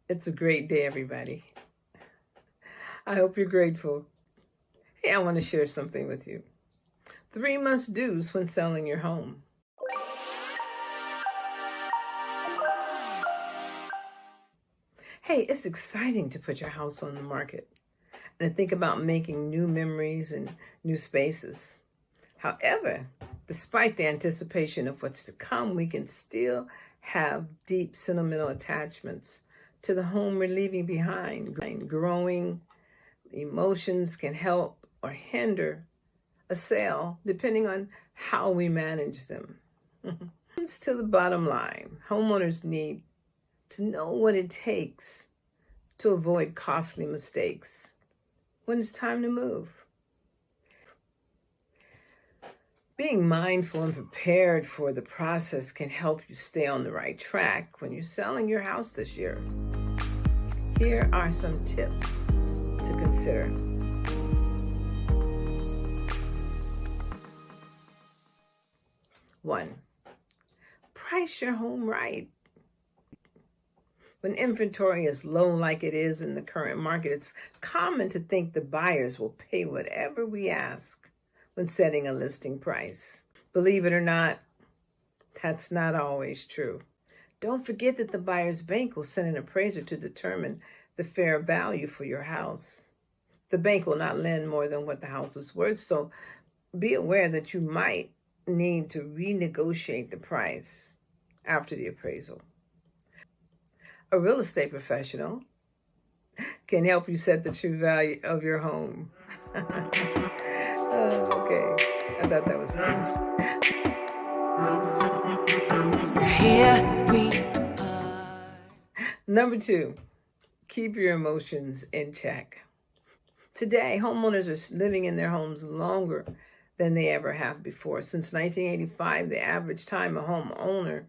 It's a great day, everybody. I hope you're grateful. Hey, I want to share something with you. 3 must-dos when selling your home. Hey, it's exciting to put your house on the market and to think about making new memories and new spaces. However, despite the anticipation of what's to come, we can still have deep sentimental attachments to the home we're leaving behind. Growing emotions can help or hinder a sale depending on how we manage them. To the bottom line, homeowners need to know what it takes to avoid costly mistakes when it's time to move. Being mindful and prepared for the process can help you stay on the right track when you're selling your house this year. Here are some tips to consider. 1, price your home right. When inventory is low like it is in the current market, it's common to think the buyers will pay whatever we ask when setting a listing price. Believe it or not, that's not always true. Don't forget that the buyer's bank will send an appraiser to determine the fair value for your house. The bank will not lend more than what the house is worth, so be aware that you might need to renegotiate the price after the appraisal. A real estate professional can help you set the true value of your home. Okay, I thought that was good. Here we are. Number 2, keep your emotions in check. Today, homeowners are living in their homes longer than they ever have before. Since 1985, the average time a homeowner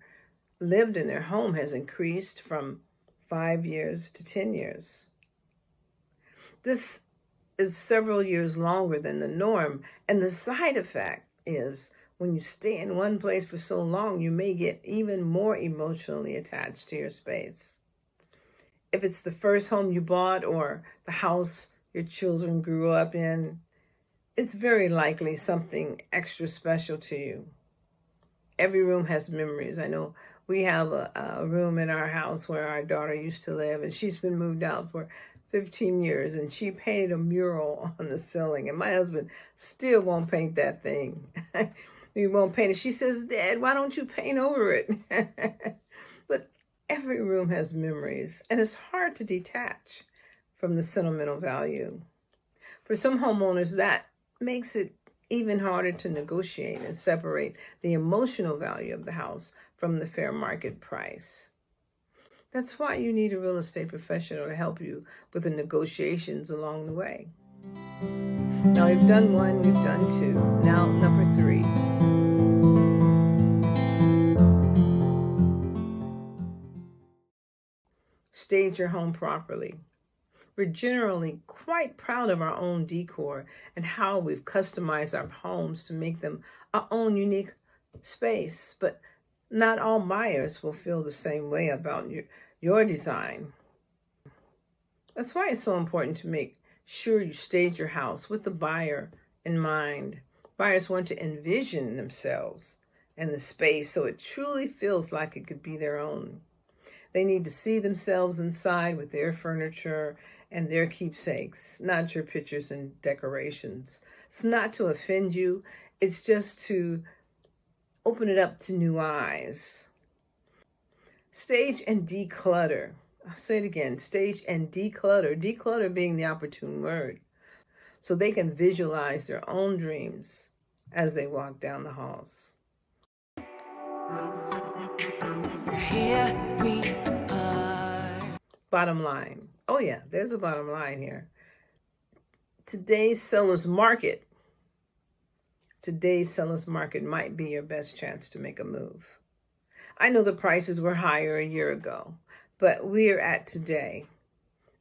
lived in their home has increased from 5 years to 10 years. This is several years longer than the norm, and the side effect is when you stay in one place for so long, you may get even more emotionally attached to your space. If it's the first home you bought or the house your children grew up in, it's very likely something extra special to you. Every room has memories. I know we have a room in our house where our daughter used to live, and she's been moved out for 15 years, and she painted a mural on the ceiling, and my husband still won't paint that thing. He won't paint it. She says, "Dad, why don't you paint over it?" But every room has memories, and it's hard to detach from the sentimental value. For some homeowners, that makes it even harder to negotiate and separate the emotional value of the house from the fair market price. That's why you need a real estate professional to help you with the negotiations along the way. Now, we've done 1, we've done 2. Now, number 3. Stage your home properly. We're generally quite proud of our own decor and how we've customized our homes to make them our own unique space, but not all buyers will feel the same way about your design. That's why it's so important to make sure you stage your house with the buyer in mind. Buyers want to envision themselves and the space so it truly feels like it could be their own. They need to see themselves inside with their furniture and their keepsakes, not your pictures and decorations. It's not to offend you. It's just to open it up to new eyes. Stage and declutter. I'll say it again, stage and declutter. Declutter being the opportune word. So they can visualize their own dreams as they walk down the halls. Here we are. Bottom line. Oh yeah, there's a bottom line here. Today's seller's market might be your best chance to make a move. I know the prices were higher a year ago, but we're at today.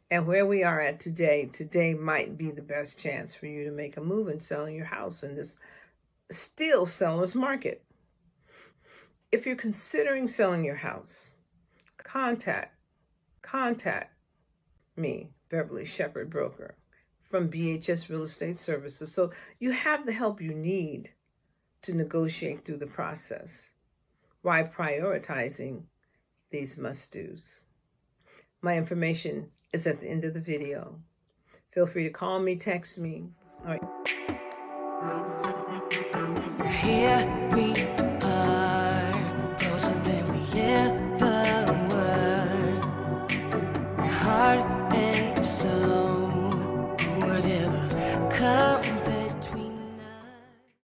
And where we are at today might be the best chance for you to make a move in selling your house in this still seller's market. If you're considering selling your house, contact contact me, Beverlyshepardbroker, from BHS Real Estate Services, so you have the help you need to negotiate through the process while prioritizing these must-dos. My information is at the end of the video. Feel free to call me, text me. All right. Here we